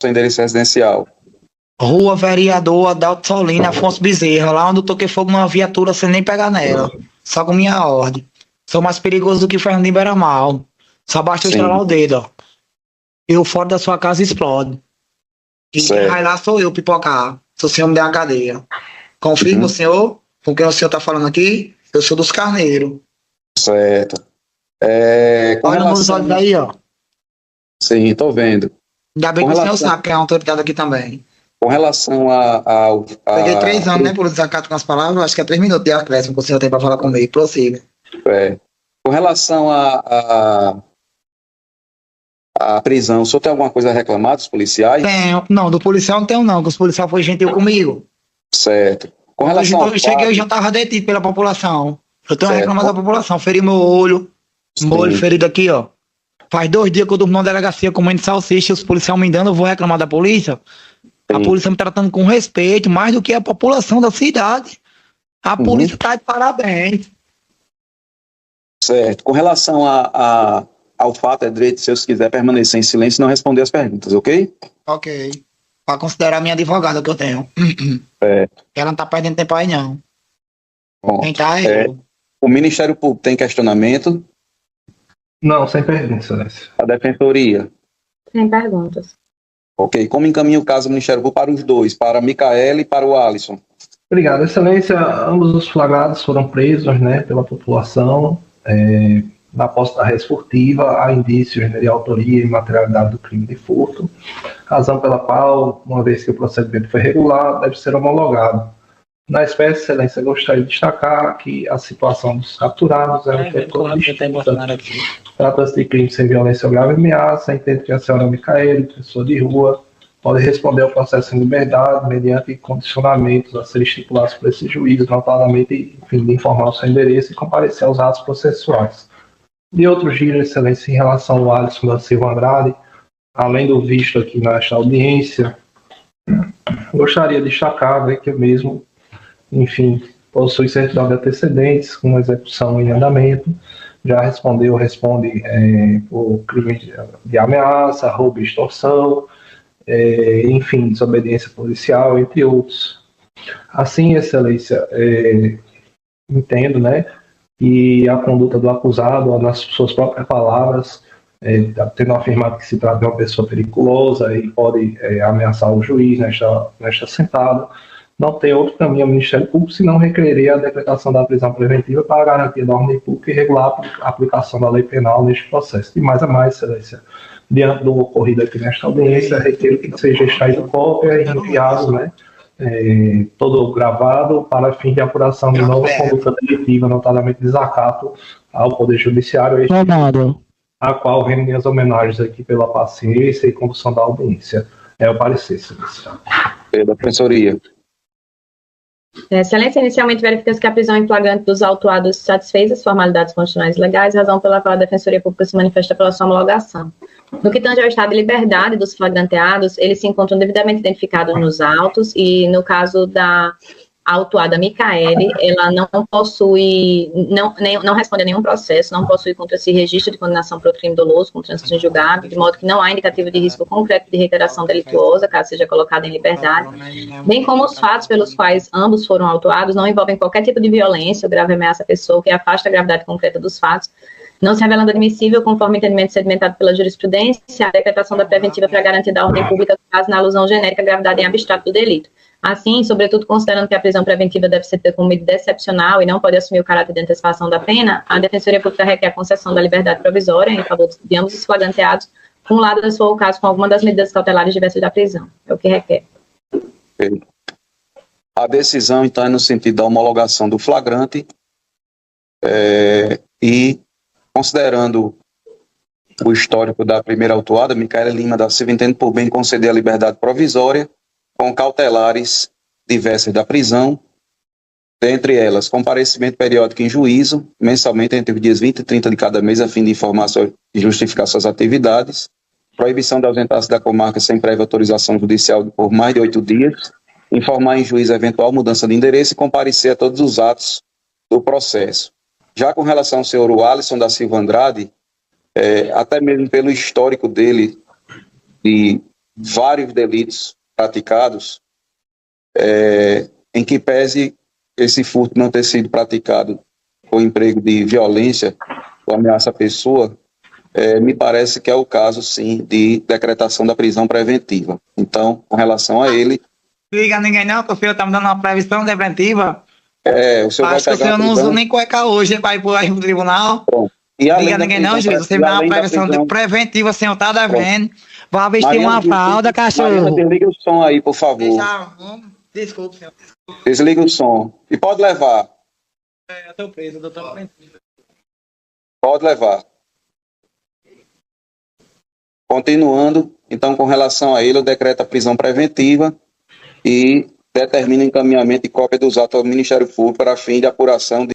seu endereço residencial. Rua Vereador Adalto Solino, Afonso Bezerra, lá onde eu toquei fogo numa viatura sem nem pegar nela. Só com minha ordem. Sou mais perigoso do que Fernando de Beiramar. Só basta eu Sim. estralar o dedo, ó. E o fora da sua casa explode. E quem vai lá sou eu, pipocar. Se o senhor me der uma cadeia. Confirma, senhor? Com quem o senhor tá falando aqui? Eu sou dos carneiros. Certo. Olha nos olhos aí, ó. Sim, tô vendo. Ainda bem que o senhor sabe que é uma autoridade aqui também. Com relação Peguei 3 anos, né, por desacato com as palavras. Acho que é 3 minutos de acréscimo que o senhor tem para falar comigo. Prossiga. Com relação à prisão, o senhor tem alguma coisa a reclamar dos policiais? Tenho. Não, do policial não tenho, não, que os policiais foi gentil comigo. Certo. Com relação eu cheguei e já estava detido pela população. Eu tenho reclamado da população. Feri meu olho. Meu olho ferido aqui, ó. Faz 2 dias que eu durmo na delegacia comendo salsicha. Os policiais me dando, eu vou reclamar da polícia. A polícia me tratando com respeito, mais do que a população da cidade. A polícia tá de parabéns. Certo. Com relação ao fato, é direito seu, se quiser permanecer em silêncio e não responder as perguntas, ok? Ok. Pra considerar minha advogada que eu tenho. Ela não tá perdendo tempo aí, não. Bom, Quem tá é eu. o Ministério Público tem questionamento? Não, sem perguntas, excelência. A Defensoria? Sem perguntas. Ok. Como encaminha o caso do Ministério Público para os dois, para a Micaele e para o Alisson? Obrigado, excelência. Ambos os flagrados foram presos, né, pela população. Na posse da res furtiva, há indícios de autoria e materialidade do crime de furto, razão pela qual, uma vez que o procedimento foi regular, deve ser homologado. Na espécie, excelência, gostaria de destacar que a situação dos capturados é um pouco distinta. Trata-se de crime sem violência ou grave ameaça, entende que a senhora Micaele, pessoa de rua, pode responder ao processo em liberdade mediante condicionamentos a serem estipulados por esse juiz, notadamente, enfim, de informar o seu endereço e comparecer aos atos processuais. De outro giro, excelência, em relação ao Alisson da Silva Andrade, além do visto aqui nesta audiência, gostaria de destacar, né, que eu mesmo, enfim, possui certidão de antecedentes com execução em andamento, já responde por crime de ameaça, roubo e extorsão, enfim, desobediência policial, entre outros. Assim, excelência, entendo, né, e a conduta do acusado, nas suas próprias palavras, tendo afirmado que se trata de uma pessoa periculosa e pode ameaçar o juiz nesta sentada, não tem outro caminho ao Ministério Público senão requerer a decretação da prisão preventiva para a garantia da ordem pública e regular a aplicação da lei penal neste processo. De mais a mais, excelência, diante do ocorrido aqui nesta audiência, requeiro que seja extraído cópia e enviado, né, todo gravado para fim de apuração de nova conduta delitiva, notadamente desacato ao Poder Judiciário, a qual rendo minhas homenagens aqui pela paciência e condução da audiência. É o parecer, excelência. Da Defensoria. Excelência, inicialmente verifica-se que a prisão em flagrante dos autuados satisfez as formalidades constitucionais legais, razão pela qual a Defensoria Pública se manifesta pela sua homologação. No que tange ao estado de liberdade dos flagranteados, eles se encontram devidamente identificados nos autos e, no caso da autuada Micaele, ela não possui, não responde a nenhum processo, não possui contra si registro de condenação por crime doloso com trânsito julgado, de modo que não há indicativo de risco concreto de reiteração delituosa, caso seja colocada em liberdade, bem como os fatos pelos quais ambos foram autuados não envolvem qualquer tipo de violência ou grave ameaça à pessoa que afasta a gravidade concreta dos fatos, não se revelando admissível, conforme entendimento sedimentado pela jurisprudência, a decretação da preventiva para garantia da ordem pública, caso na alusão genérica à gravidade em abstrato do delito. Assim, sobretudo considerando que a prisão preventiva deve ser como medida excepcional e não pode assumir o caráter de antecipação da pena, a Defensoria Pública requer a concessão da liberdade provisória em favor de ambos os flagranteados, cumulada, se for o caso, com alguma das medidas cautelares diversas da prisão. É o que requer. A decisão, então, é no sentido da homologação do flagrante e, considerando o histórico da primeira autuada, Micaele Lima da Silva entende por bem conceder a liberdade provisória com cautelares diversas da prisão, dentre elas, comparecimento periódico em juízo, mensalmente entre os dias 20 e 30 de cada mês, a fim de informar e justificar suas atividades, proibição de ausentar-se da comarca sem prévia autorização judicial por mais de 8 dias, informar em juízo a eventual mudança de endereço e comparecer a todos os atos do processo. Já com relação ao senhor Alisson da Silva Andrade, até mesmo pelo histórico dele de vários delitos praticados, em que pese esse furto não ter sido praticado com emprego de violência ou ameaça à pessoa, me parece que é o caso, sim, de decretação da prisão preventiva. Então, com relação a ele... Liga a ninguém não, que o senhor tá me dando uma previsão preventiva. O senhor Acho que o senhor não usa nem cueca hoje para ir para o tribunal. Pronto. Liga a ninguém não, juiz. Você me dá uma previsão preventiva, o senhor tá devendo. Vai vestir uma falda, cachorro. Desliga o som aí, por favor. Desculpe, senhor. Desliga o som. E pode levar. Eu tô preso, doutor. Pode levar. Continuando, então, com relação a ele, eu decreto a prisão preventiva e determina o encaminhamento e cópia dos atos ao Ministério Público para fim de apuração de